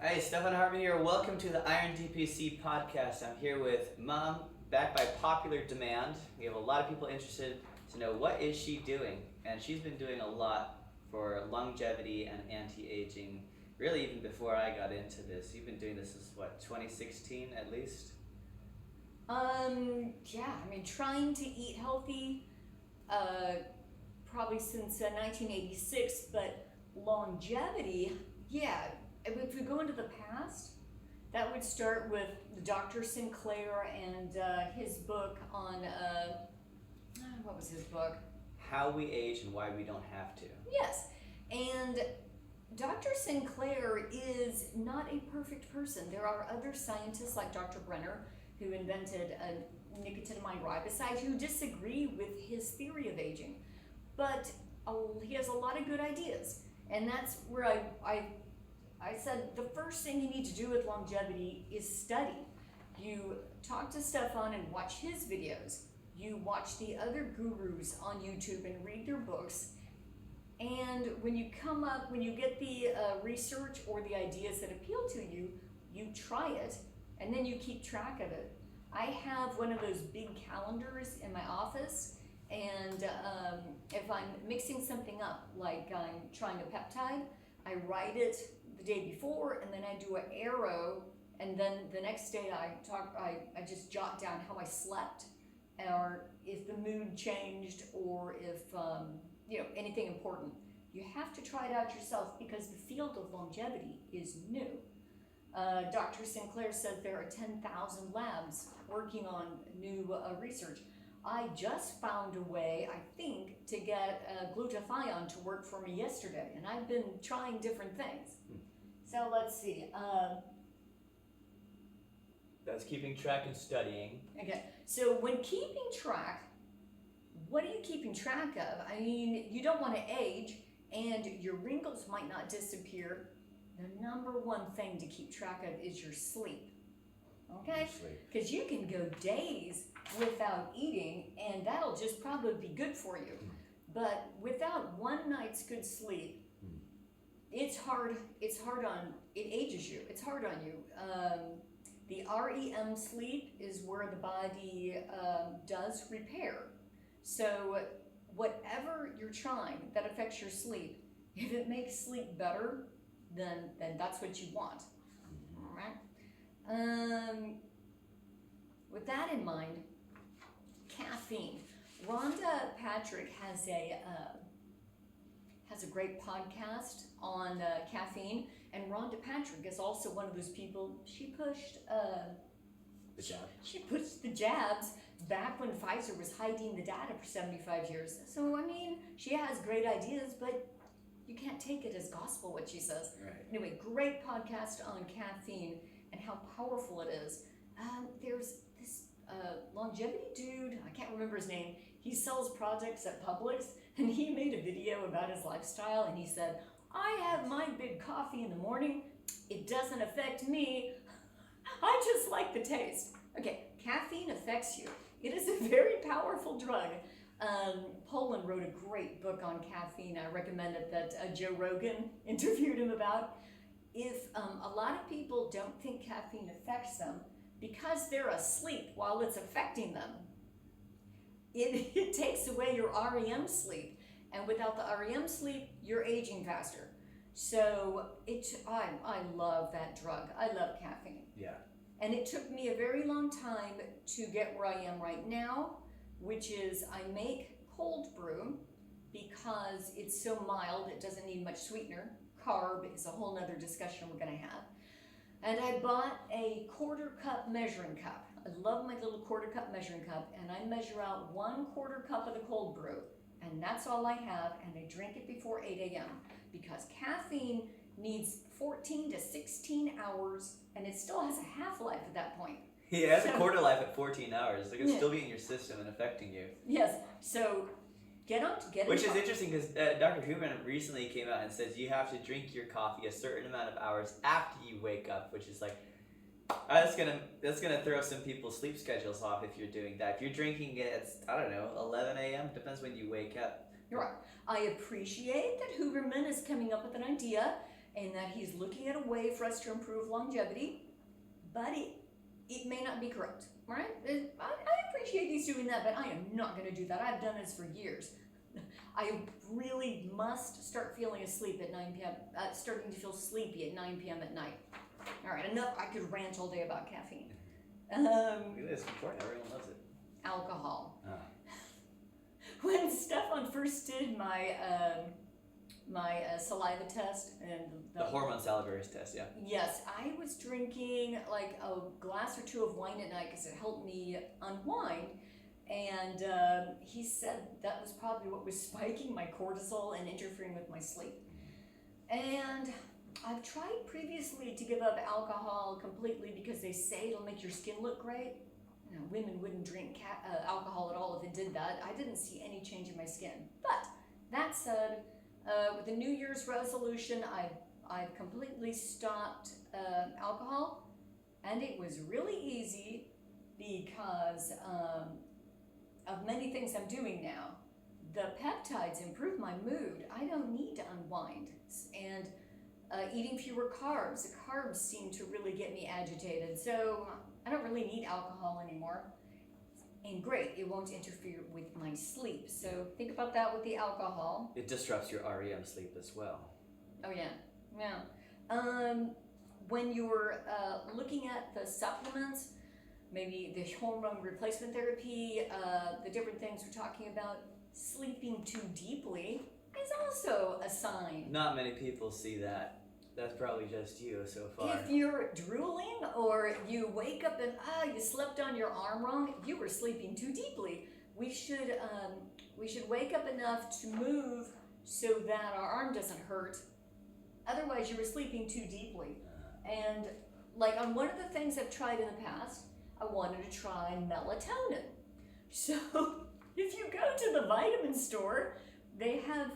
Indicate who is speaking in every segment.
Speaker 1: Hi, Stefan Hartman here. Welcome to the Iron DPC podcast. I'm here with Mom, backed by popular demand. We have a lot of people interested to know what is she doing, and she's been doing a lot for longevity and anti-aging. Really, even before I got into this, you've been doing this since what, 2016 at least?
Speaker 2: Trying to eat healthy, probably since 1986, but longevity, yeah. If we go into the past, that would start with Dr. Sinclair and his book on, what was his book?
Speaker 1: How we age and why we don't have to.
Speaker 2: Yes, and Dr. Sinclair is not a perfect person. There are other scientists like Dr. Brenner, who invented nicotinamide riboside, who disagree with his theory of aging. But he has a lot of good ideas. And that's where I said the first thing you need to do with longevity is study. You talk to Stefan and watch his videos. You watch the other gurus on YouTube and read their books. And when you get the research or the ideas that appeal to you, you try it, and then you keep track of it. I have one of those big calendars in my office, and if I'm mixing something up, like I'm trying a peptide, I write it the day before, and then I do an arrow, and then the next day I just jot down how I slept, or if the mood changed, or if anything important. You have to try it out yourself because the field of longevity is new. Dr. Sinclair says there are 10,000 labs working on new research. I just found a way, I think, to get glutathione to work for me yesterday, and I've been trying different things. So let's see.
Speaker 1: That's keeping track and studying.
Speaker 2: Okay, so when keeping track, what are you keeping track of? I mean, you don't want to age, and your wrinkles might not disappear. The number one thing to keep track of is your sleep. Okay? Because you can go days without eating, and that'll just probably be good for you. But without one night's good sleep, it ages you. It's hard on you. The REM sleep is where the body does repair. So whatever you're trying that affects your sleep, if it makes sleep better, then that's what you want. All right. With that in mind, caffeine. Rhonda Patrick has a great podcast on caffeine, and Rhonda Patrick is also one of those people. She pushed
Speaker 1: The jab.
Speaker 2: She pushed the jabs back when Pfizer was hiding the data for 75 years. So I mean, she has great ideas, but you can't take it as gospel what she says.
Speaker 1: Right.
Speaker 2: Anyway, great podcast on caffeine and how powerful it is. There's this longevity dude, I can't remember his name. He sells products at Publix, and he made a video about his lifestyle, and he said, I have my big coffee in the morning. It doesn't affect me. I just like the taste. Okay, caffeine affects you. It is a very powerful drug. Poland wrote a great book on caffeine. I recommend it that Joe Rogan interviewed him about. If a lot of people don't think caffeine affects them because they're asleep while it's affecting them, it takes away your REM sleep. And without the REM sleep, you're aging faster. So I love that drug. I love caffeine.
Speaker 1: Yeah.
Speaker 2: And it took me a very long time to get where I am right now, which is I make cold brew because it's so mild, it doesn't need much sweetener. Carb is a whole nother discussion we're gonna have. And I bought a 1/4 cup measuring cup. I love my little 1/4 cup measuring cup, and I measure out 1/4 cup of the cold brew, and that's all I have, and I drink it before 8 a.m. because caffeine needs 14 to 16 hours, and it still has a half-life at that point.
Speaker 1: Yeah, it has a quarter life at 14 hours. It can
Speaker 2: Yeah.
Speaker 1: still be in your system and affecting you.
Speaker 2: Yes, so get
Speaker 1: Which is interesting because Dr. Huberman recently came out and says you have to drink your coffee a certain amount of hours after you wake up, which is like, that's gonna throw some people's sleep schedules off if you're doing that. If you're drinking it at, I don't know, 11 a.m., depends when you wake up.
Speaker 2: You're right. I appreciate that Huberman is coming up with an idea and that he's looking at a way for us to improve longevity, but it may not be correct, right? I appreciate he's doing that, but I am not going to do that. I've done this for years. I really must start feeling asleep at 9 p.m., starting to feel sleepy at 9 p.m. at night. All right, enough. I could rant all day about caffeine.
Speaker 1: Look at this, important. Everyone loves it.
Speaker 2: Alcohol.
Speaker 1: Ah.
Speaker 2: When Stefan first did my saliva test and
Speaker 1: The hormone salivary test, yeah.
Speaker 2: yes, I was drinking like a glass or two of wine at night because it helped me unwind. And he said that was probably what was spiking my cortisol and interfering with my sleep. And I've tried previously to give up alcohol completely because they say it'll make your skin look great. You know, women wouldn't drink alcohol at all if it did that. I didn't see any change in my skin. But that said, with the New Year's resolution, I've completely stopped alcohol, and it was really easy because of many things I'm doing now. The peptides improve my mood. I don't need to unwind. And eating fewer carbs. The carbs seem to really get me agitated. So I don't really need alcohol anymore. And great, it won't interfere with my sleep. So think about that with the alcohol.
Speaker 1: It disrupts your REM sleep as well.
Speaker 2: Oh yeah, yeah. When you're looking at the supplements, maybe the hormone replacement therapy, the different things we're talking about, sleeping too deeply is also a sign.
Speaker 1: Not many people see that. That's probably just you so far.
Speaker 2: If you're drooling or you wake up and you slept on your arm wrong, you were sleeping too deeply. We should wake up enough to move so that our arm doesn't hurt. Otherwise, you were sleeping too deeply. And like on one of the things I've tried in the past, I wanted to try melatonin. So if you go to the vitamin store, they have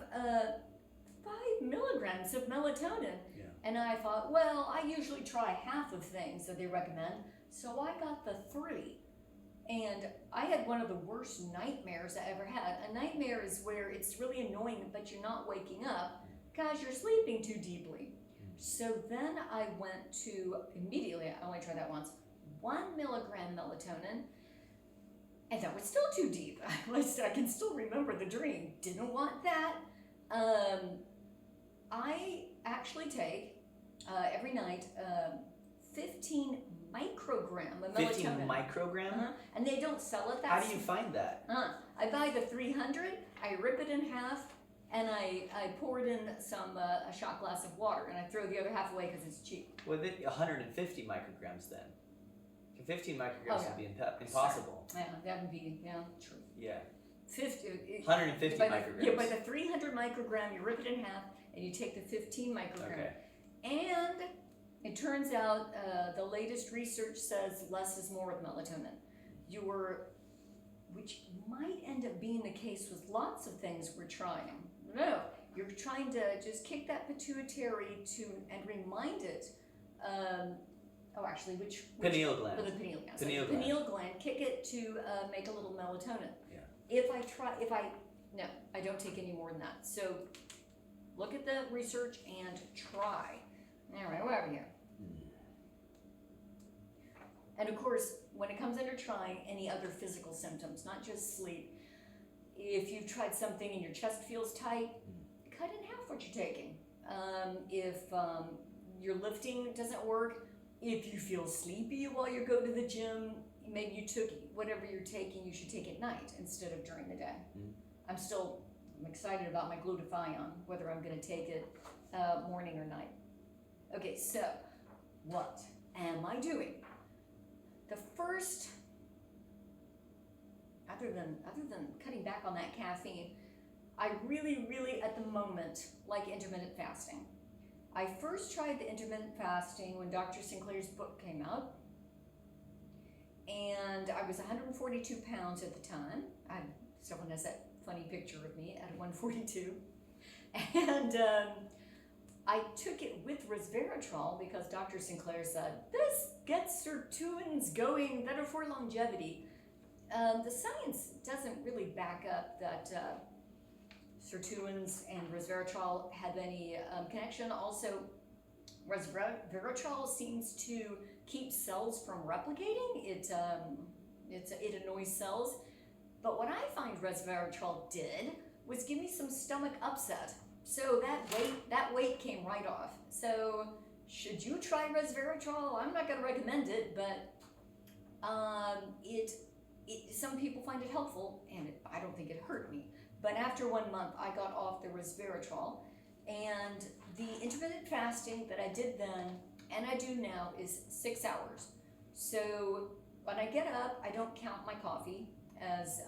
Speaker 2: 5 milligrams of melatonin.
Speaker 1: Yeah.
Speaker 2: And I thought, well, I usually try half of things that they recommend, so I got the 3. And I had one of the worst nightmares I ever had. A nightmare is where it's really annoying, but you're not waking up because you're sleeping too deeply. So then I went to, immediately, I only tried that once, 1 milligram melatonin, and that was still too deep. I can still remember the dream. Didn't want that. I actually take every night 15 microgram of melatonin.
Speaker 1: 15 microgram?
Speaker 2: And they don't sell it that.
Speaker 1: How do you find that?
Speaker 2: I buy the 300, I rip it in half, and I pour it in some a shot glass of water, and I throw the other half away because it's cheap.
Speaker 1: Well, 150 micrograms then. 15 micrograms would be impossible.
Speaker 2: Yeah, that would be, true.
Speaker 1: Yeah.
Speaker 2: 150
Speaker 1: micrograms.
Speaker 2: Yeah, by the 300 microgram, you rip it in half, and you take the 15 microgram.
Speaker 1: Okay.
Speaker 2: And it turns out the latest research says less is more with melatonin. Which might end up being the case with lots of things we're trying. No, you're trying to just kick that pituitary and remind it. Which
Speaker 1: pineal gland.
Speaker 2: The pineal gland.
Speaker 1: Pineal
Speaker 2: gland. Kick it to make a little melatonin.
Speaker 1: Yeah.
Speaker 2: I don't take any more than that. So look at the research and try. All right, we're over here. And of course, when it comes under trying any other physical symptoms, not just sleep, if you've tried something and your chest feels tight, cut in half what you're taking. If your lifting doesn't work, if you feel sleepy while you go to the gym, maybe you took whatever you're taking, you should take at night instead of during the day. I'm excited about my glutathione, whether I'm going to take it morning or night. Okay, so what am I doing? The first, other than cutting back on that caffeine, I really, really at the moment like intermittent fasting. I first tried the intermittent fasting when Dr. Sinclair's book came out, and I was 142 pounds at the time. Someone has that funny picture of me at 142, and I took it with resveratrol because Dr. Sinclair said, this gets sirtuins going that are for longevity. The science doesn't really back up that sirtuins and resveratrol have any connection. Also, Resveratrol seems to keep cells from replicating. It annoys cells. But what I find resveratrol did was give me some stomach upset. So that weight came right off. So should you try resveratrol? I'm not going to recommend it, but some people find it helpful, and I don't think it hurt me. But after 1 month, I got off the resveratrol, and the intermittent fasting that I did then and I do now is 6 hours. So when I get up, I don't count my coffee as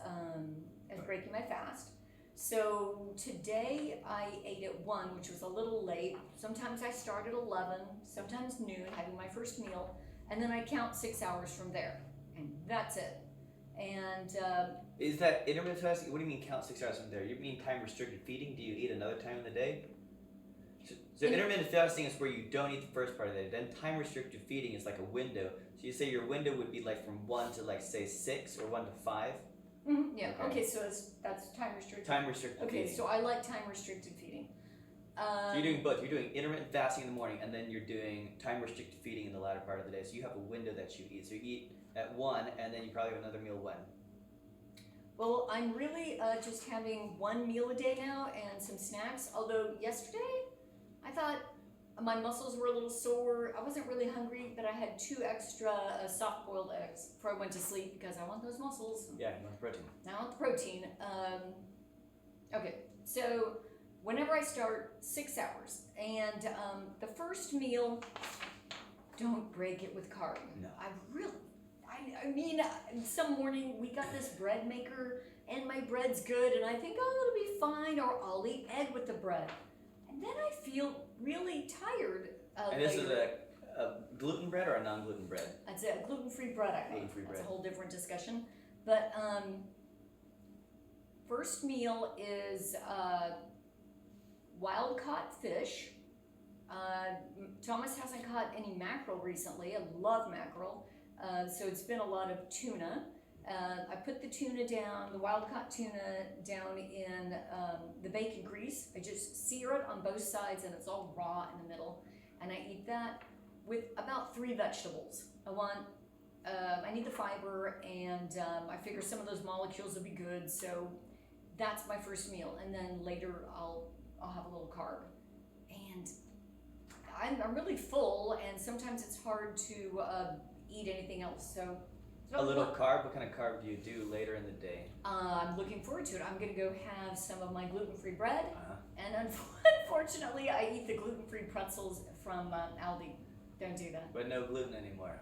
Speaker 2: breaking my fast. So today I ate at 1, which was a little late. Sometimes I start at 11, sometimes noon, having my first meal, and then I count 6 hours from there, and that's it. And
Speaker 1: is that intermittent fasting? What do you mean count 6 hours from there? You mean time restricted feeding? Do you eat another time in the day? So intermittent fasting is where you don't eat the first part of the day. Then time restricted feeding is like a window. So you say your window would be like from 1 to like say 6 or 1 to 5.
Speaker 2: Mm-hmm, yeah. Okay. So that's time restricted.
Speaker 1: Time restricted.
Speaker 2: Okay.
Speaker 1: Feeding.
Speaker 2: So I like time restricted feeding.
Speaker 1: So you're doing both. You're doing intermittent fasting in the morning, and then you're doing time restricted feeding in the latter part of the day. So you have a window that you eat. So you eat at 1, and then you probably have another meal when?
Speaker 2: Well, I'm really just having 1 meal a day now and some snacks. Although yesterday, I thought my muscles were a little sore. I wasn't really hungry, but I had 2 extra soft-boiled eggs before I went to sleep because I want those muscles.
Speaker 1: Yeah, you want protein.
Speaker 2: I want the protein. Okay, so whenever I start, 6 hours. And the first meal, don't break it with carb.
Speaker 1: No.
Speaker 2: I mean, some morning we got this bread maker and my bread's good and I think, oh, it'll be fine, or I'll eat egg with the bread. And then I feel really tired
Speaker 1: And this is a gluten bread or a non-gluten bread?
Speaker 2: It's a gluten-free bread I make.
Speaker 1: Gluten-free bread.
Speaker 2: That's a whole different discussion. But first meal is wild-caught fish. Thomas hasn't caught any mackerel recently. I love mackerel. So it's been a lot of tuna. I put the tuna down, the wild-caught tuna down in the bacon grease. I just sear it on both sides and it's all raw in the middle. And I eat that with about 3 vegetables. I need the fiber, and I figure some of those molecules will be good. So that's my first meal. And then later I'll have a little carb. And I'm really full, and sometimes it's hard to eat anything else. So
Speaker 1: a little carb. What kind of carb do you do later in the day?
Speaker 2: I'm looking forward to it. I'm gonna go have some of my gluten-free bread, and unfortunately, I eat the gluten-free pretzels from Aldi. Don't do that.
Speaker 1: But no gluten anymore.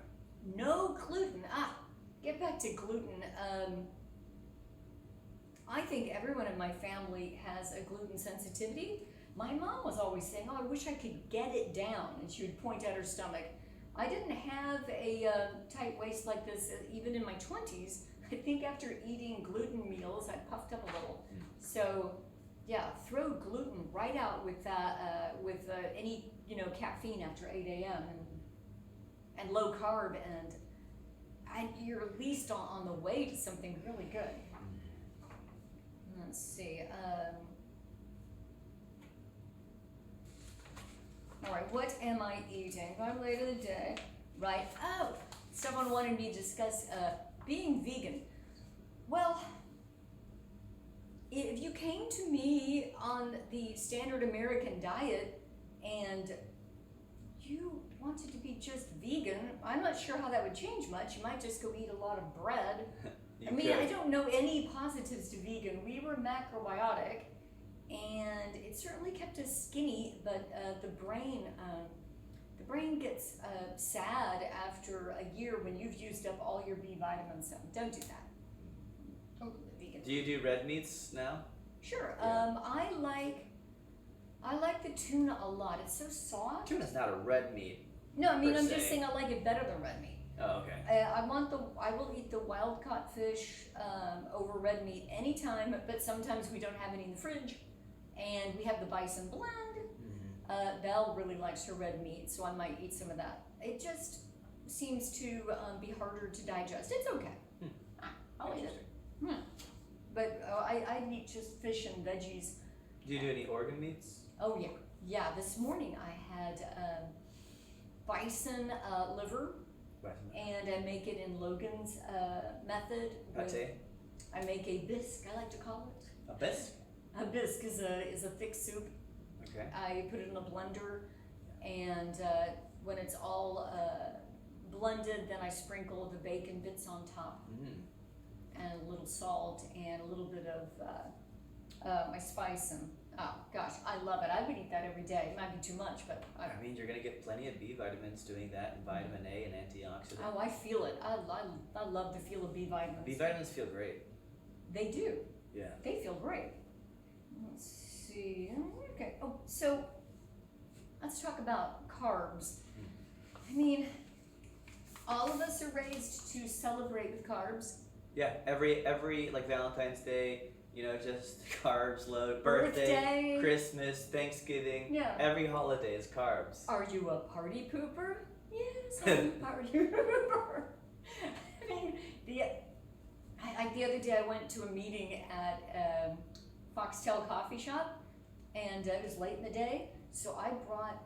Speaker 2: No gluten. Get back to gluten. I think everyone in my family has a gluten sensitivity. My mom was always saying, "Oh, I wish I could get it down," and she would point at her stomach. I didn't have a tight waist like this even in my 20s. I think after eating gluten meals, I puffed up a little. So, yeah, throw gluten right out with any caffeine after 8 a.m. and low carb, and you're at least on the way to something really good. Let's see. All right, what am I eating? By later in the day, right? Oh, someone wanted me to discuss being vegan. Well, if you came to me on the standard American diet and you wanted to be just vegan, I'm not sure how that would change much. You might just go eat a lot of bread. I don't know any positives to vegan. We were macrobiotic, and it certainly kept us skinny, but the brain gets sad after a year when you've used up all your B vitamins. So don't do that. Don't go vegan.
Speaker 1: Do you do red meats now?
Speaker 2: Sure.
Speaker 1: Yeah.
Speaker 2: I like the tuna a lot. It's so soft.
Speaker 1: Tuna's not a red meat.
Speaker 2: No, I'm just saying I like it better than red meat.
Speaker 1: Oh, okay.
Speaker 2: I will eat the wild caught fish over red meat anytime, but sometimes we don't have any in the fridge, and we have the bison blend. Val really likes her red meat, so I might eat some of that. It just seems to be harder to digest. It's okay. I'll eat it. But I eat just fish and veggies.
Speaker 1: Do you do any organ meats?
Speaker 2: Oh yeah. This morning I had bison liver, and I make it in Logan's method.
Speaker 1: Pate?
Speaker 2: I make a bisque, I like to call it.
Speaker 1: A bisque?
Speaker 2: A bisque is a thick soup.
Speaker 1: Okay.
Speaker 2: I put it in a blender, and when it's all blended, then I sprinkle the bacon bits on top, and a little salt, and a little bit of my spice, and oh gosh, I love it. I would eat that every day. It might be too much, but
Speaker 1: I mean, you're gonna get plenty of B vitamins doing that, and vitamin A and antioxidant.
Speaker 2: oh, I feel it. I love the feel of B vitamins.
Speaker 1: B vitamins feel great.
Speaker 2: They do.
Speaker 1: Yeah.
Speaker 2: They feel great. Let's see. Okay. Oh, so let's talk about carbs. I mean, all of us are raised to celebrate with carbs.
Speaker 1: Yeah. Every like Valentine's Day, you know, just carbs load. Birthday, Christmas, Thanksgiving.
Speaker 2: Yeah.
Speaker 1: Every holiday is carbs.
Speaker 2: Are you a party pooper? Yes, I'm a party pooper. I mean, the other day I went to a meeting at Foxtel Coffee Shop, and it was late in the day, so I brought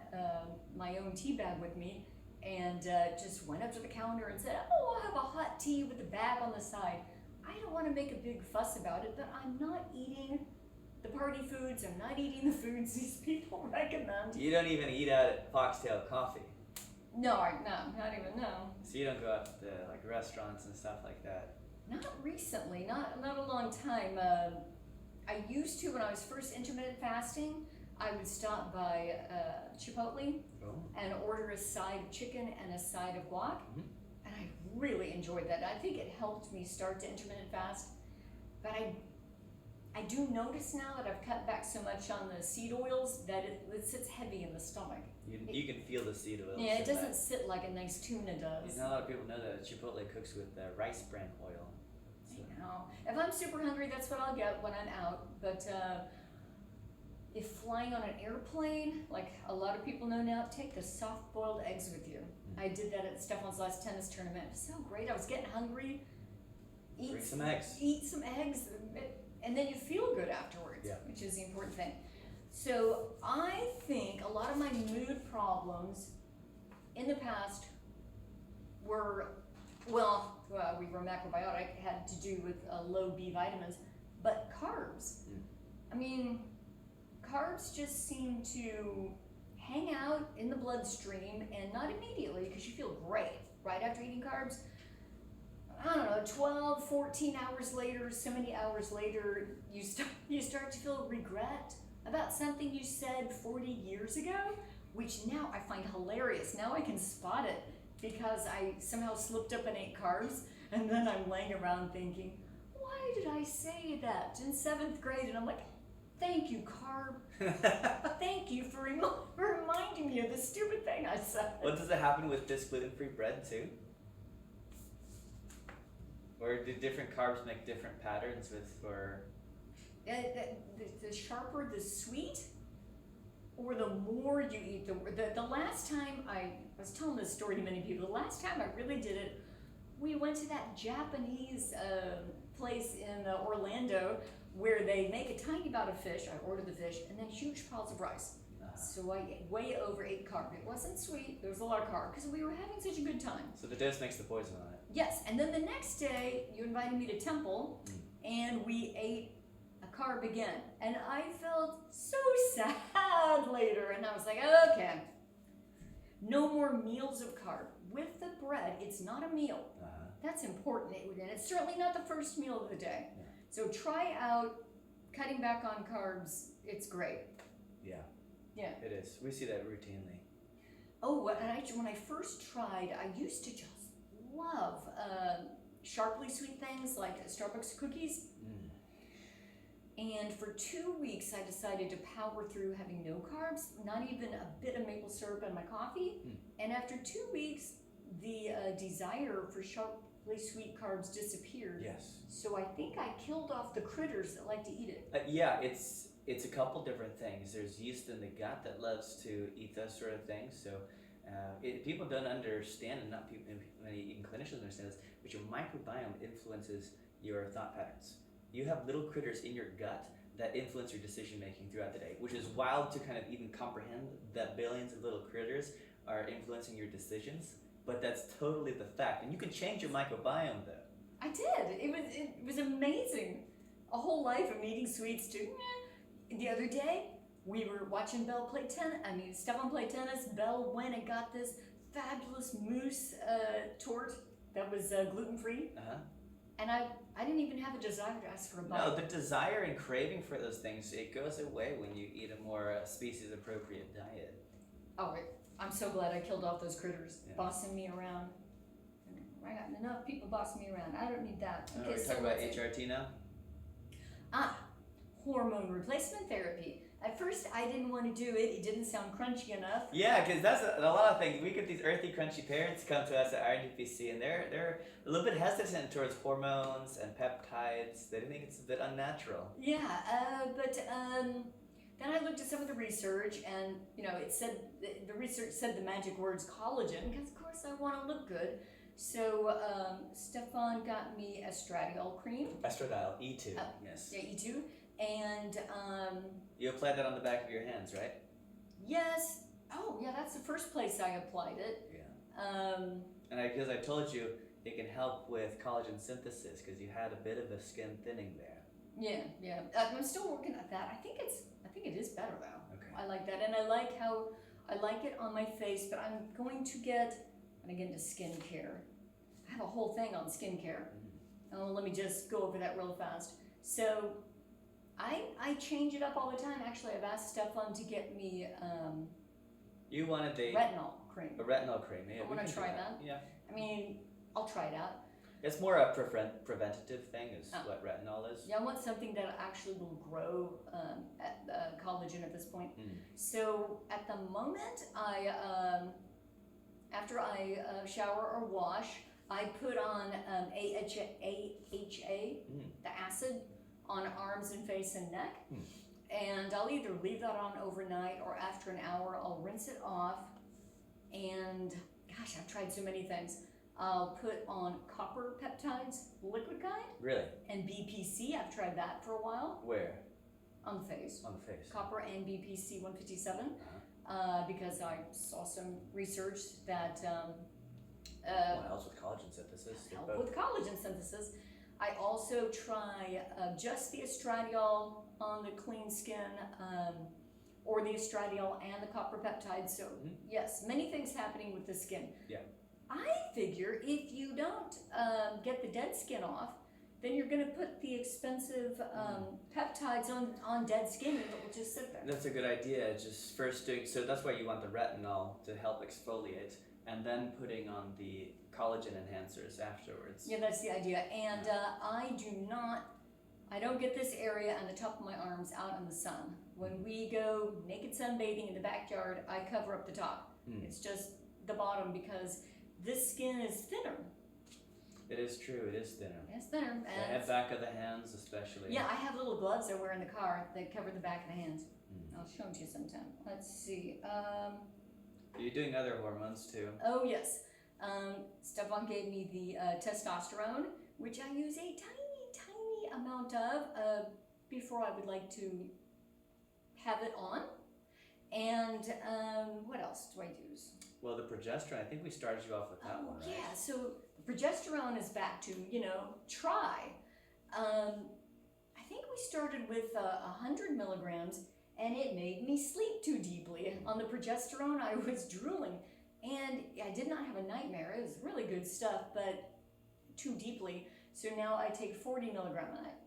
Speaker 2: my own tea bag with me, and just went up to the counter and said, oh, I'll have a hot tea with the bag on the side. I don't want to make a big fuss about it, but I'm not eating the party foods, I'm not eating the foods these people recommend.
Speaker 1: You don't even eat out at Foxtail Coffee.
Speaker 2: No, not even, no.
Speaker 1: So you don't go out to like restaurants and stuff like that.
Speaker 2: Not recently, not a long time. I used to when I was first intermittent fasting. I would stop by Chipotle and order a side of chicken and a side of guac, and I really enjoyed that. I think it helped me start to intermittent fast. But I do notice now that I've cut back so much on the seed oils that it sits heavy in the stomach.
Speaker 1: You can feel the seed oil.
Speaker 2: Yeah, it doesn't sit like a nice tuna does.
Speaker 1: You know, a lot of people know that Chipotle cooks with rice bran oil. So.
Speaker 2: I know. If I'm super hungry, that's what I'll get when I'm out. But if flying on an airplane, like a lot of people know now, take the soft-boiled eggs with you. I did that at Stefan's last tennis tournament. It was so great. I was getting hungry.
Speaker 1: Bring some eggs.
Speaker 2: Eat some eggs, and then you feel good afterwards, which is the important thing. So I think a lot of my mood problems in the past were, we were macrobiotic, had to do with low B vitamins, but carbs. I mean, carbs just seem to hang out in the bloodstream, and not immediately, because you feel great right after eating carbs. I don't know, 12, 14 hours later, so many hours later, you start to feel regret about something you said 40 years ago, which now I find hilarious. Now I can spot it because I somehow slipped up and ate carbs, and then I'm laying around thinking, why did I say that in 7th grade? And I'm like, thank you, carb. Thank you for reminding me of the stupid thing I said.
Speaker 1: What does it happen with this gluten-free bread too? Or do different carbs make different patterns for?
Speaker 2: The sharper the sweet, or the more you eat, the last time I was telling this story to many people, the last time I really did it, we went to that Japanese place in Orlando where they make a tiny bout of fish. I ordered the fish and then huge piles of rice. So I way overate carb. It wasn't sweet, there was a lot of carb because we were having such a good time.
Speaker 1: So the dose makes the poison on it.
Speaker 2: Yes, and then the next day you invited me to Temple and we ate a carb again. And I felt so sad later, and I was like, okay, no more meals of carb. With the bread, it's not a meal. That's important, and it's certainly not the first meal of the day. So try out cutting back on carbs. It's great. Yeah,
Speaker 1: it is. We see that routinely.
Speaker 2: Oh, and when I first tried, I used to just love sharply sweet things like Starbucks cookies. And for 2 weeks, I decided to power through having no carbs, not even a bit of maple syrup in my coffee. And after 2 weeks, the desire for sharply sweet carbs disappeared.
Speaker 1: Yes. So
Speaker 2: I think I killed off the critters that like to eat it.
Speaker 1: It's a couple different things. There's yeast in the gut that loves to eat those sort of things. So people don't understand, and not people, many even clinicians understand this, but your microbiome influences your thought patterns. You have little critters in your gut that influence your decision making throughout the day, which is wild to kind of even comprehend that billions of little critters are influencing your decisions, but that's totally the fact. And you can change your microbiome though.
Speaker 2: I did. It was amazing. A whole life of eating sweets too. The other day, we were watching Belle play tennis. Stefan play tennis. Belle went and got this fabulous mousse torte that was gluten-free. And I didn't even have a desire to ask for a bite.
Speaker 1: No, the desire and craving for those things, it goes away when you eat a more species-appropriate diet.
Speaker 2: Oh, I'm so glad I killed off those critters bossing me around. I got enough people bossing me around. I don't need that.
Speaker 1: Okay, we're talking about HRT now?
Speaker 2: Hormone replacement therapy. At first, I didn't want to do it. It didn't sound crunchy enough.
Speaker 1: Yeah, because that's a lot of things. We get these earthy, crunchy parents come to us at IRDPC, and they're a little bit hesitant towards hormones and peptides. They think it's a bit unnatural.
Speaker 2: Yeah, but then I looked at some of the research, and it said the research said the magic words collagen, because of course I want to look good. So Stefan got me estradiol cream.
Speaker 1: Estradiol, E2, yes.
Speaker 2: Yeah, E2, and
Speaker 1: you applied that on the back of your hands, right?
Speaker 2: Yes. Oh, yeah, that's the first place I applied it.
Speaker 1: Yeah. And because I told you it can help with collagen synthesis, because you had a bit of a skin thinning there.
Speaker 2: Yeah. I'm still working at that. I think it is better though.
Speaker 1: Okay.
Speaker 2: I like that, and I like it on my face. But I'm going to get into skincare. I have a whole thing on skincare. Oh, let me just go over that real fast. So I change it up all the time. Actually, I've asked Stefan to get me
Speaker 1: you wanted
Speaker 2: retinol cream.
Speaker 1: A retinol cream, yeah.
Speaker 2: I want to try that.
Speaker 1: Yeah.
Speaker 2: I'll try it out.
Speaker 1: It's more a preventative thing, is what retinol is.
Speaker 2: Yeah, I want something that actually will grow collagen at this point. So at the moment, after I shower or wash, I put on AHA, the acid, on arms and face and neck. And I'll either leave that on overnight, or after an hour I'll rinse it off. And gosh, I've tried so many things. I'll put on copper peptides, liquid kind.
Speaker 1: Really? And
Speaker 2: BPC, I've tried that for a while.
Speaker 1: Where?
Speaker 2: On the face.
Speaker 1: On the face.
Speaker 2: Copper and BPC 157. Because I saw some research that
Speaker 1: helps with collagen synthesis.
Speaker 2: Help with collagen synthesis. I also try just the estradiol on the clean skin, or the estradiol and the copper peptides. So yes, many things happening with the skin.
Speaker 1: Yeah.
Speaker 2: I figure if you don't get the dead skin off, then you're going to put the expensive peptides on dead skin, and it will just sit there.
Speaker 1: That's a good idea. Just first doing, so that's why you want the retinol to help exfoliate, and then putting on the collagen enhancers afterwards.
Speaker 2: Yeah, that's the idea. And I don't get this area and the top of my arms out in the sun. When we go naked sunbathing in the backyard, I cover up the top. It's just the bottom, because this skin is thinner.
Speaker 1: It is true, it is thinner.
Speaker 2: It's thinner.
Speaker 1: The back of the hands especially.
Speaker 2: Yeah, I have little gloves I wear in the car that cover the back of the hands. I'll show them to you sometime. Let's see.
Speaker 1: You're doing other hormones too.
Speaker 2: Oh yes. Stefan gave me the testosterone, which I use a tiny amount of before I would like to have it on. And what else do I use?
Speaker 1: Well, the progesterone, I think we started you off with that one, right?
Speaker 2: Yeah, so progesterone is back to, try. I think we started with 100 milligrams, and it made me sleep too deeply. On the progesterone, I was drooling, and I did not have a nightmare. It was really good stuff, but too deeply. So now I take 40 milligrams a night,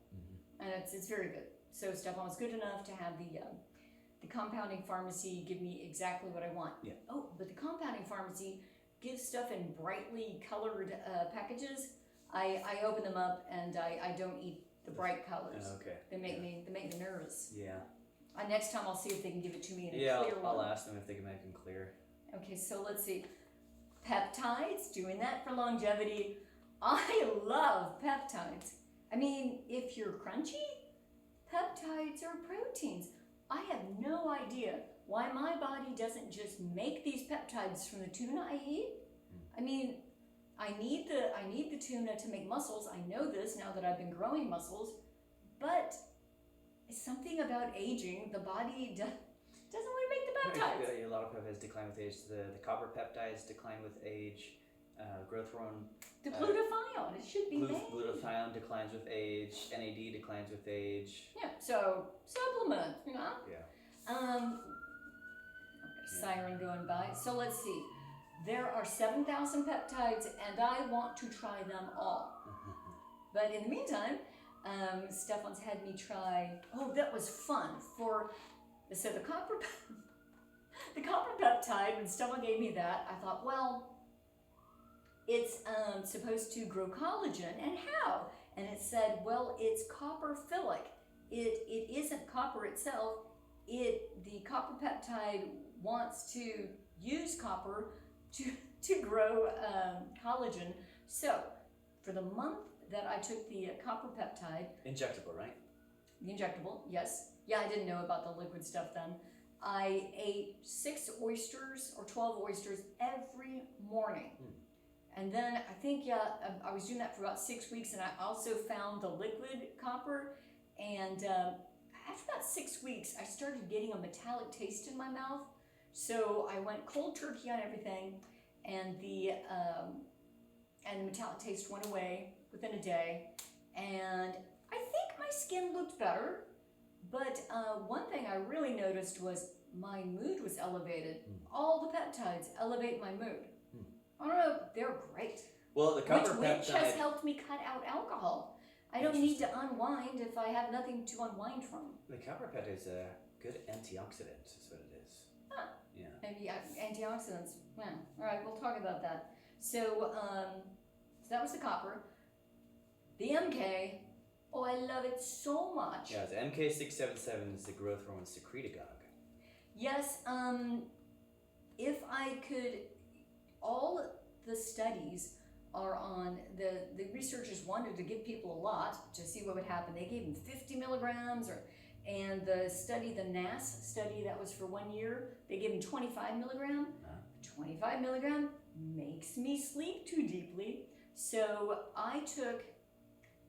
Speaker 2: and it's very good. So Stefan was good enough to have the compounding pharmacy give me exactly what I want.
Speaker 1: Yeah.
Speaker 2: Oh, but the compounding pharmacy gives stuff in brightly colored packages. I open them up, and I don't eat the bright colors.
Speaker 1: Okay.
Speaker 2: They make me nervous.
Speaker 1: Yeah.
Speaker 2: Next time I'll see if they can give it to me in a clear one.
Speaker 1: I'll ask them if they can make them clear.
Speaker 2: Okay, so let's see. Peptides, doing that for longevity. I love peptides. If you're crunchy, peptides are proteins. I have no idea why my body doesn't just make these peptides from the tuna I eat. I need the tuna to make muscles. I know this now that I've been growing muscles, but it's something about aging. The body doesn't want to make the peptides.
Speaker 1: A lot of peptides decline with age. The copper peptides decline with age. Growth hormone.
Speaker 2: The glutathione, it should be made.
Speaker 1: Glutathione declines with age. NAD declines with age.
Speaker 2: Yeah, so supplement,
Speaker 1: Yeah.
Speaker 2: I've got a siren going by. So let's see. There are 7,000 peptides, and I want to try them all. But in the meantime, Stefan's had me try. Oh, that was fun. So the copper peptide. When Stefan gave me that, I thought, well, it's supposed to grow collagen, and how? And it said, well, it's coprophilic. It isn't copper itself. The copper peptide wants to use copper to grow collagen. So for the month that I took the copper peptide,
Speaker 1: injectable, right?
Speaker 2: The injectable, yes. Yeah, I didn't know about the liquid stuff then. I ate 6 oysters or 12 oysters every morning. And then I think, I was doing that for about 6 weeks, and I also found the liquid copper. And after about 6 weeks, I started getting a metallic taste in my mouth. So I went cold turkey on everything, and the metallic taste went away within a day. And I think my skin looked better. But one thing I really noticed was my mood was elevated. All the peptides elevate my mood. I don't know, they're great.
Speaker 1: Well, the copper peptide...
Speaker 2: Which has helped me cut out alcohol. I don't need to unwind if I have nothing to unwind from.
Speaker 1: The copper peptide is a good antioxidant, is what it is.
Speaker 2: Huh.
Speaker 1: Yeah.
Speaker 2: Maybe antioxidants. Yeah. All right, we'll talk about that. So that was the copper. The MK, oh, I love it so much.
Speaker 1: Yeah, the MK677 is the growth hormone secretagogue.
Speaker 2: Yes, if I could, all the studies are on, the researchers wanted to give people a lot to see what would happen. They gave them 50 milligrams, and the NAS study that was for 1 year, they gave them 25 milligram. 25 milligram makes me sleep too deeply. So I took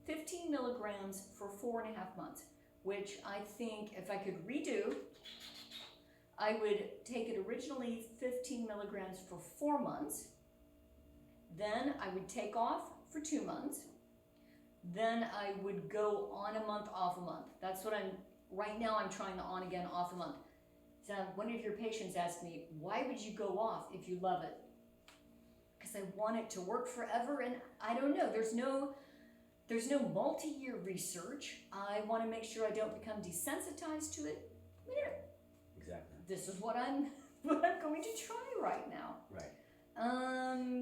Speaker 2: 15 milligrams for 4.5 months, which I think if I could redo, I would take it originally 15 milligrams for 4 months. Then I would take off for 2 months. Then I would go on a month, off a month. That's what right now I'm trying the on again, off a month. So one of your patients asked me, why would you go off if you love it? Because I want it to work forever, and I don't know, there's no multi-year research. I want to make sure I don't become desensitized to it.
Speaker 1: Exactly.
Speaker 2: This is what I'm going to try right now.
Speaker 1: Right.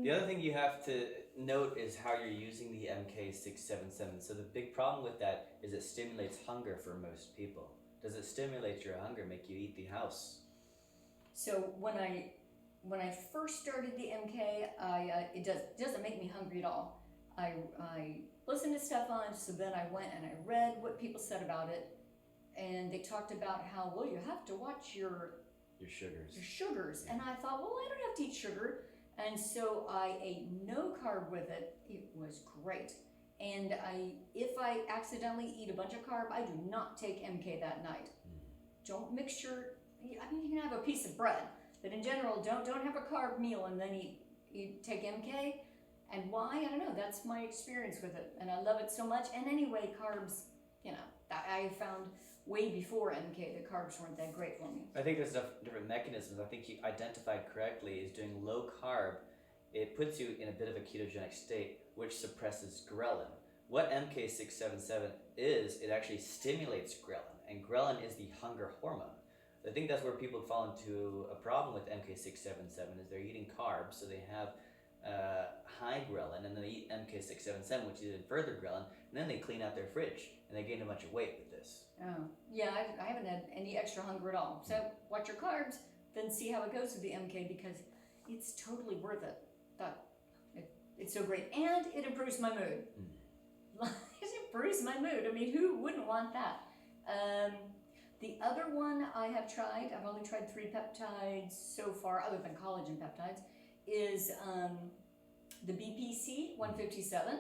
Speaker 1: The other thing you have to note is how you're using the MK677. So the big problem with that is it stimulates hunger for most people. Does it stimulate your hunger, make you eat the house?
Speaker 2: So when I first started the MK, it doesn't make me hungry at all. I listened to Stefan, so then I went and I read what people said about it, and they talked about how, well, you have to watch your sugars. And I thought, well, I don't have to eat sugar. And so I ate no carb with it. It was great. And if I accidentally eat a bunch of carb, I do not take MK that night. Don't mix you can have a piece of bread, but in general, don't have a carb meal and then take MK. And why? I don't know. That's my experience with it. And I love it so much. And anyway, carbs, I found way before MK that carbs weren't that great for me.
Speaker 1: I think there's different mechanisms. I think you identified correctly is doing low carb. It puts you in a bit of a ketogenic state, which suppresses ghrelin. What MK677 is, it actually stimulates ghrelin, and ghrelin is the hunger hormone. I think that's where people fall into a problem with MK677 is they're eating carbs, so they have high ghrelin, and then they eat MK677, which is even further ghrelin, and then they clean out their fridge, and they gain a bunch of weight with this.
Speaker 2: Oh, yeah, I haven't had any extra hunger at all. So watch your carbs, then see how it goes with the MK, because it's totally worth it. It's so great, and it improves my mood. It improves my mood. I mean, who wouldn't want that? The other one I have tried, I've only tried 3 peptides so far, other than collagen peptides, is the BPC 157.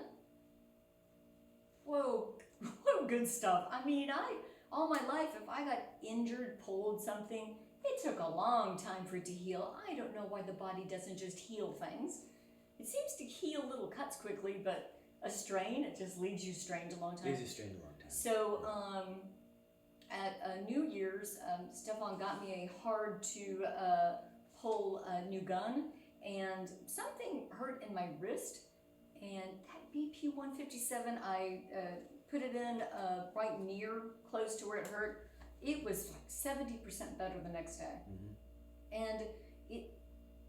Speaker 2: Whoa, good stuff. I mean, all my life, if I got injured, pulled something, It took a long time for it to heal. I don't know why the body doesn't just heal things. It seems to heal little cuts quickly, but a strain, it just leaves you strained a long time.
Speaker 1: Leaves you strained a long time.
Speaker 2: So at New Year's, Stefan got me a hard to pull new gun, and something hurt in my wrist, and that BP 157, I put it in right near, close to where it hurt. It was like 70% better the next day. And it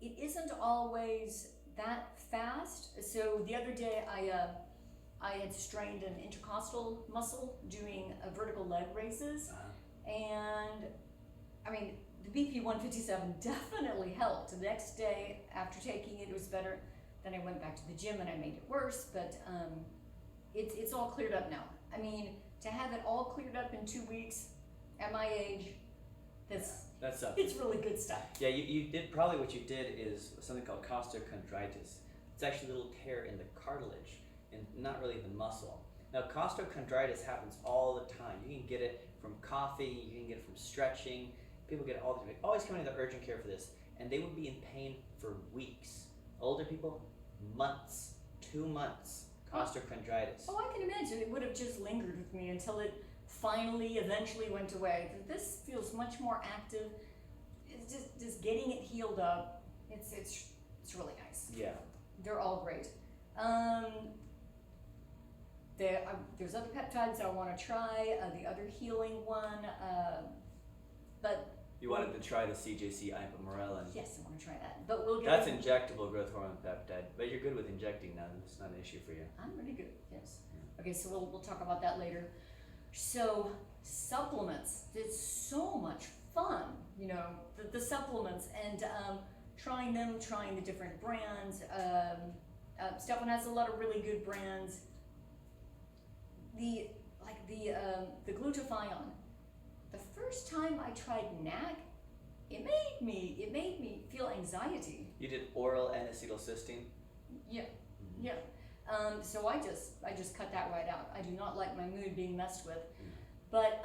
Speaker 2: isn't always that fast. So the other day I had strained an intercostal muscle doing vertical leg raises, and I mean the BP 157 definitely helped. The next day after taking it, it was better. Then I went back to the gym and I made it worse, but it's all cleared up now. I mean, to have it all cleared up in 2 weeks at my age,
Speaker 1: that's something.
Speaker 2: It's really good stuff.
Speaker 1: Yeah, you did, probably what you did is something called costochondritis. It's actually a little tear in the cartilage and not really the muscle. Now, costochondritis happens all the time. You can get it from coffee, you can get it from stretching. People get it all the time. Always coming to the urgent care for this, and they would be in pain for weeks. Older people, months, 2 months, costochondritis.
Speaker 2: Oh, I can imagine. It would have just lingered with me until it finally, eventually went away. This feels much more active. It's just getting it healed up. It's really nice.
Speaker 1: Yeah.
Speaker 2: They're all great. There's other peptides I want to try. The other healing one, but
Speaker 1: You wanted to try the CJC ipamorelin.
Speaker 2: yes, I want to try that. But we'll get.
Speaker 1: That's injectable growth hormone peptide, but you're good with injecting now. It's not an issue for you.
Speaker 2: I'm really good. Yes. Okay, so we'll talk about that later. So supplements, it's so much fun, you know, the supplements, and trying the different brands. Stefan has a lot of really good brands. The glutathione. The first time I tried NAC, it made me feel anxiety.
Speaker 1: You did oral N-acetylcysteine?
Speaker 2: Yeah, yeah. So I just cut that right out. I do not like my mood being messed with. But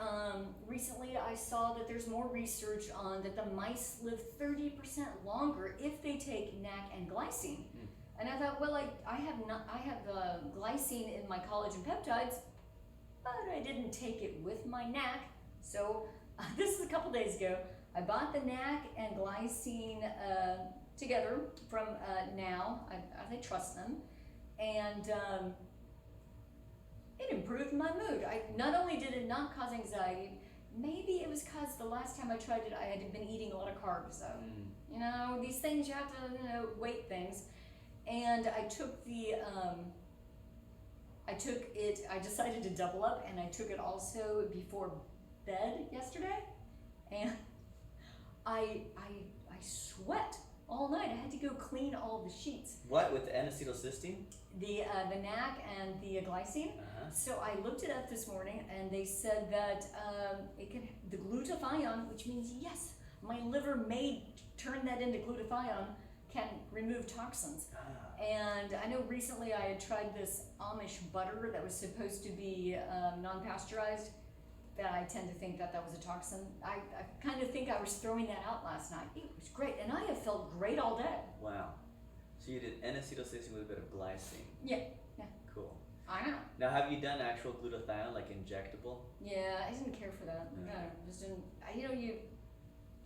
Speaker 2: recently I saw that there's more research on that the mice live 30% longer if they take NAC and glycine. And I thought, well, I have glycine in my collagen peptides, but I didn't take it with my NAC. So this is a couple days ago. I bought the NAC and glycine together from Now. I trust them. And it improved my mood. Not only did it not cause anxiety, maybe it was because the last time I tried it, I had been eating a lot of carbs. So, you know, these things you have to, weight things. And I took I decided to double up, and I took it also before bed yesterday. And I sweat all night. I had to go clean all the sheets.
Speaker 1: What, with the N-acetylcysteine?
Speaker 2: The NAC and the glycine. So I looked it up this morning, and they said that the glutathione, which means yes, my liver may turn that into glutathione, can remove toxins. And I know recently I had tried this Amish butter that was supposed to be non-pasteurized, that I tend to think that was a toxin. I kind of think I was throwing that out last night. It was great, and I have felt great all day.
Speaker 1: Wow. So you did N-acetylcysteine with a bit of glycine.
Speaker 2: Yeah.
Speaker 1: Cool.
Speaker 2: I know.
Speaker 1: Now, have you done actual glutathione, like injectable?
Speaker 2: Yeah, I didn't care for that.
Speaker 1: Yeah.
Speaker 2: No, just didn't. You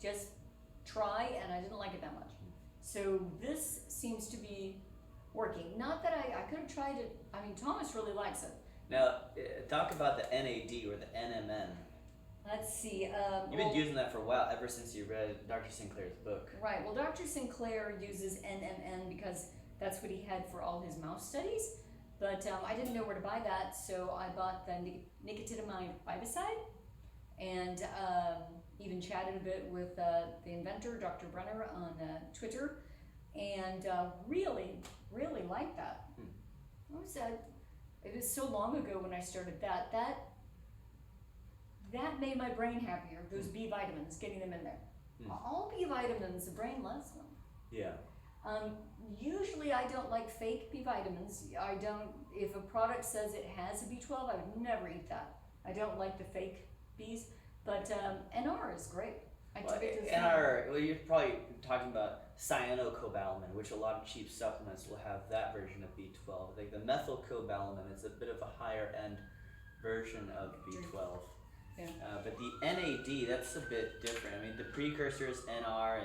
Speaker 2: just try, and I didn't like it that much. So this seems to be working. Not that I could have tried it. I mean, Thomas really likes it.
Speaker 1: Now, talk about the NAD or the NMN.
Speaker 2: Let's see.
Speaker 1: You've been using that for a while, ever since you read Dr. Sinclair's book.
Speaker 2: Right. Well, Dr. Sinclair uses NMN because that's what he had for all his mouse studies. But I didn't know where to buy that, so I bought the nicotinamide riboside, and even chatted a bit with the inventor, Dr. Brenner, on Twitter, and really liked that. What was that? It was so long ago when I started that made my brain happier. Those B vitamins, getting them in there. All B vitamins, the brain loves them.
Speaker 1: Yeah.
Speaker 2: Usually I don't like fake B vitamins. I don't, if a product says it has a B12, I would never eat that. I don't like the fake Bs, but NR is great. I
Speaker 1: Well,
Speaker 2: took it to
Speaker 1: you're probably talking about cyanocobalamin, which a lot of cheap supplements will have that version of B12. Like the methylcobalamin is a bit of a higher end version of B12.
Speaker 2: Yeah.
Speaker 1: But the NAD, that's a bit different. I mean, the precursor is NR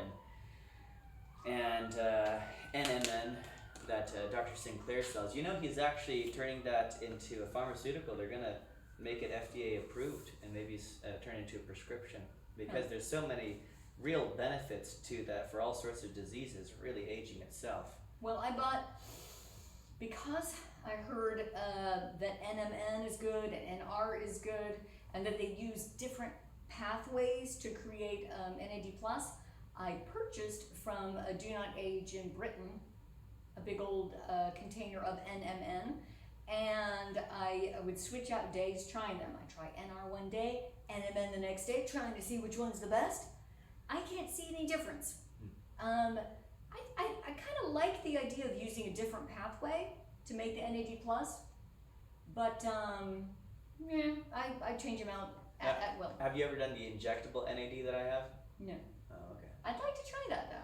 Speaker 1: and NMN that Dr. Sinclair sells. You know, he's actually turning that into a pharmaceutical. They're gonna make it FDA approved and maybe turn into a prescription because there's so many real benefits to that for all sorts of diseases, really aging itself.
Speaker 2: Well, I bought, because I heard that NMN is good and NR is good, and that they use different pathways to create NAD+. I purchased from Do Not Age in Britain a big old container of NMN, and I would switch out days trying them. I try NR one day, NMN the next day, trying to see which one's the best. I can't see any difference. I kind of like the idea of using a different pathway to make the NAD+, but yeah, I change them out at will.
Speaker 1: Have you ever done the injectable NAD that I have?
Speaker 2: No.
Speaker 1: Oh, okay.
Speaker 2: I'd like to try that though.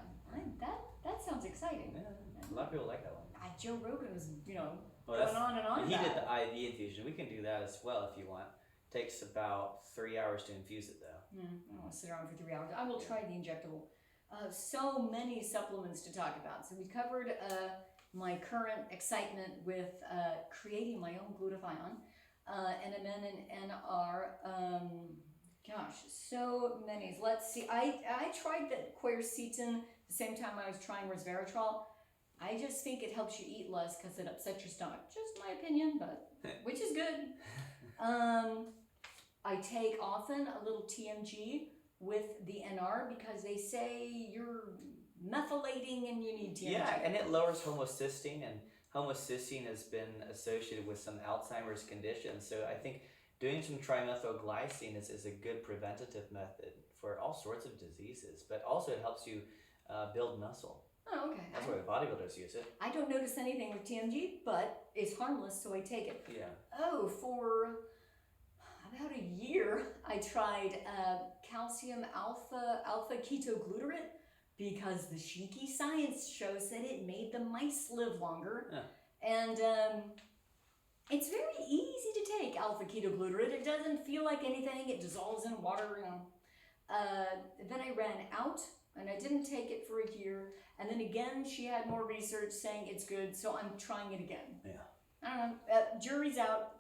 Speaker 2: That sounds exciting.
Speaker 1: Yeah, a lot of people like that one.
Speaker 2: Joe Rogan was,
Speaker 1: Well,
Speaker 2: going on and on
Speaker 1: he
Speaker 2: about
Speaker 1: did
Speaker 2: it.
Speaker 1: the IV infusion. We can do that as well if you want. Takes about 3 hours to infuse it though.
Speaker 2: I don't want to sit around for 3 hours. I will try the injectable. So many supplements to talk about. So we covered my current excitement with creating my own glutathione, NMN and NR. Gosh, so many. Let's see. I tried the quercetin the same time I was trying resveratrol. I just think it helps you eat less because it upsets your stomach. Just my opinion, but which is good. I take often a little TMG with the NR because they say you're methylating and you need TMG.
Speaker 1: Yeah, and it lowers homocysteine, and homocysteine has been associated with some Alzheimer's conditions. So I think doing some trimethylglycine is a good preventative method for all sorts of diseases, but also it helps you build muscle.
Speaker 2: Oh, okay.
Speaker 1: That's why bodybuilders use it.
Speaker 2: I don't notice anything with TMG, but it's harmless, so I take it.
Speaker 1: Yeah.
Speaker 2: Oh, for about a year, I tried calcium alpha ketoglutarate because the cheeky science shows that it made the mice live longer.
Speaker 1: Yeah.
Speaker 2: And it's very easy to take alpha ketoglutarate. It doesn't feel like anything. It dissolves in water. Then I ran out, and I didn't take it for a year. And then again, she had more research saying it's good, so I'm trying it again.
Speaker 1: Yeah.
Speaker 2: I don't know. Jury's out.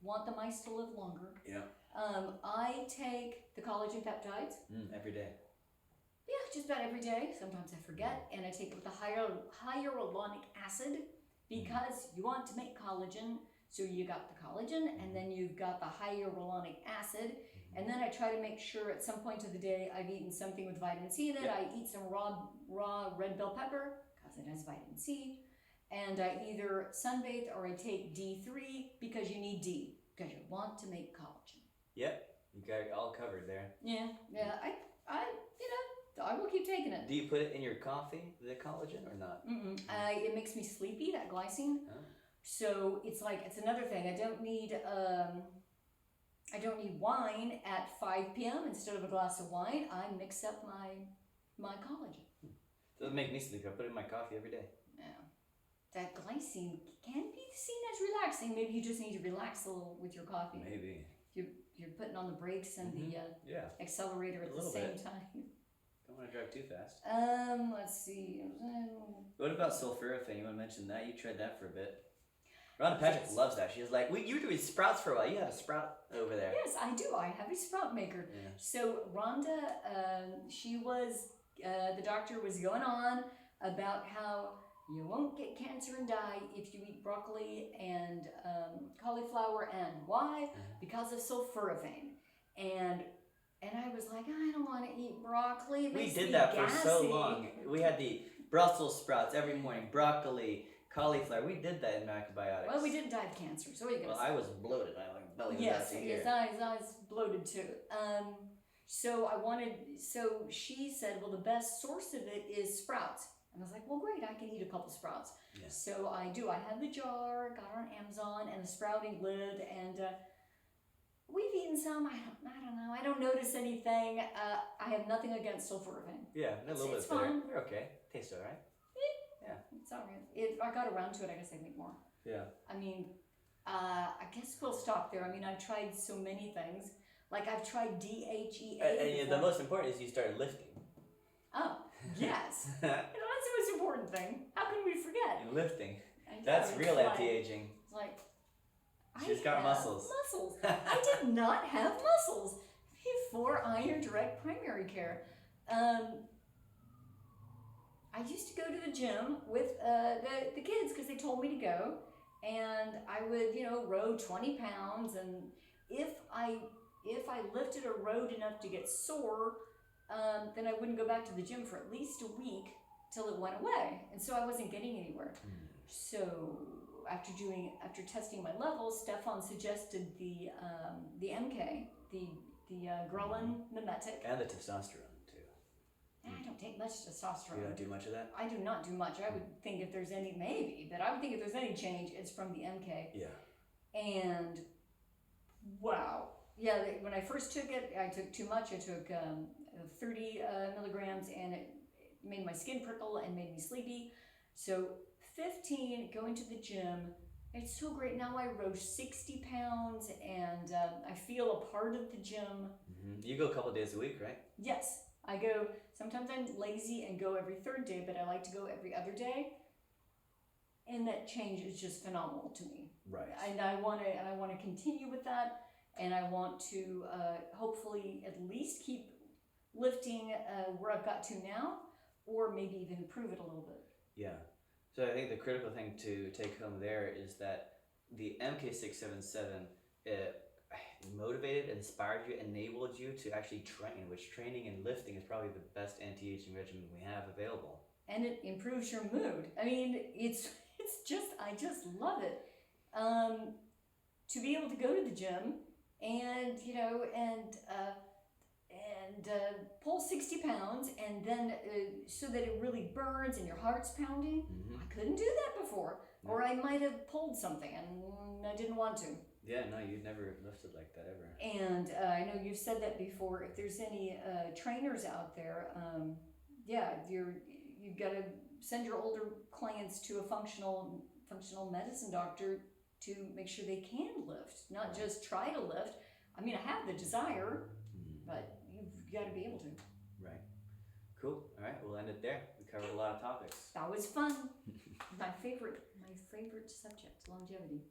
Speaker 2: Want the mice to live longer.
Speaker 1: Yeah.
Speaker 2: I take the collagen peptides.
Speaker 1: Every day.
Speaker 2: Yeah, just about every day. Sometimes I forget. And I take it with the hyaluronic acid because you want to make collagen. So you got the collagen, and then you've got the hyaluronic acid. And then I try to make sure at some point of the day I've eaten something with vitamin C in it. I eat some raw red bell pepper because it has vitamin C. And I either sunbathe or I take D3 because you need D, because you want to make collagen.
Speaker 1: Yep, you got it all covered there.
Speaker 2: Yeah, I will keep taking it.
Speaker 1: Do you put it in your coffee, the collagen, or not?
Speaker 2: It makes me sleepy, that glycine.
Speaker 1: Oh.
Speaker 2: So it's another thing. I don't need wine at 5 p.m. Instead of a glass of wine, I mix up my collagen.
Speaker 1: Doesn't make me sleep. I put it in my coffee every day.
Speaker 2: Yeah. That glycine can be seen as relaxing. Maybe you just need to relax a little with your coffee.
Speaker 1: Maybe.
Speaker 2: You're putting on the brakes and the accelerator at the same time.
Speaker 1: Don't want to drive too fast.
Speaker 2: Let's see.
Speaker 1: What about sulforaphane? You want to mention that? You tried that for a bit. Rhonda Patrick loves that. She was like, you were doing sprouts for a while. You had a sprout over there.
Speaker 2: Yes, I do. I have a sprout maker.
Speaker 1: Yeah.
Speaker 2: So Rhonda, she was, the doctor was going on about how you won't get cancer and die if you eat broccoli and cauliflower. And why? Because of sulforaphane. And I was like, I don't want to eat broccoli. It
Speaker 1: We
Speaker 2: makes
Speaker 1: did
Speaker 2: me
Speaker 1: that
Speaker 2: gassy.
Speaker 1: for so long. We had the Brussels sprouts every morning, broccoli, cauliflower. We did that in macrobiotics.
Speaker 2: Well, we didn't die of cancer, so what are you going to say?
Speaker 1: I was bloated. My belly was
Speaker 2: Yes,
Speaker 1: out to
Speaker 2: his
Speaker 1: here.
Speaker 2: eyes bloated too. So she said, well, the best source of it is sprouts. And I was like, well, great, I can eat a couple sprouts.
Speaker 1: Yeah.
Speaker 2: So I do. I had the jar, got it on Amazon, and the sprouting lid, and We've eaten some. I don't know. I don't notice anything. I have nothing against sulforaphane.
Speaker 1: Yeah, a little
Speaker 2: It's
Speaker 1: bit bitter.
Speaker 2: fine.
Speaker 1: They're okay. Tastes alright.
Speaker 2: It's alright. If I got around to it, I guess I'd make more.
Speaker 1: Yeah.
Speaker 2: I mean, I guess we'll stop there. I mean, I've tried so many things. Like I've tried DHEA.
Speaker 1: And the most important is you start lifting.
Speaker 2: Oh, yes. That's the most important thing. How can we forget?
Speaker 1: Lifting.
Speaker 2: I know,
Speaker 1: That's
Speaker 2: it's
Speaker 1: real
Speaker 2: like-
Speaker 1: anti-aging.
Speaker 2: It's like,
Speaker 1: She's got
Speaker 2: have
Speaker 1: muscles.
Speaker 2: Muscles. I did not have muscles before Iron Direct Primary Care. I used to go to the gym with the kids because they told me to go, and I would row 20 pounds, and if I lifted or rowed enough to get sore, then I wouldn't go back to the gym for at least a week till it went away, and so I wasn't getting anywhere. So after testing my levels, Stefan suggested the MK, the ghrelin mimetic.
Speaker 1: And the testosterone too.
Speaker 2: I don't take much testosterone.
Speaker 1: You don't do much of that?
Speaker 2: I do not do much. I would think if there's any, but I would think if there's any change, it's from the MK.
Speaker 1: Yeah.
Speaker 2: And wow. Yeah, when I first took it, I took too much. I took 30 milligrams, and it made my skin prickle and made me sleepy. So 15, going to the gym, it's so great. Now I row 60 pounds, and I feel a part of the gym.
Speaker 1: Mm-hmm. You go a couple days a week, right?
Speaker 2: Yes, I go. Sometimes I'm lazy and go every third day, but I like to go every other day. And that change is just phenomenal to me.
Speaker 1: Right.
Speaker 2: And I want to continue with that, and I want to hopefully at least keep lifting where I've got to now, or maybe even improve it a little bit.
Speaker 1: Yeah. So I think the critical thing to take home there is that the MK677 motivated, inspired you, enabled you to actually train, which training and lifting is probably the best anti-aging regimen we have available.
Speaker 2: And it improves your mood. I mean, I just love it. To be able to go to the gym and pull 60 pounds, and then so that it really burns and your heart's pounding.
Speaker 1: Mm-hmm.
Speaker 2: I couldn't do that before, or I might have pulled something and I didn't want to.
Speaker 1: Yeah, no, you've never lifted like that ever.
Speaker 2: And I know you've said that before. If there's any trainers out there, you've got to send your older clients to a functional medicine doctor to make sure they can lift, not just try to lift. I mean, I have the desire, but you've got to be able to.
Speaker 1: Right. Cool. All right, we'll end it there. We covered a lot of topics.
Speaker 2: That was fun. My favorite subject, longevity.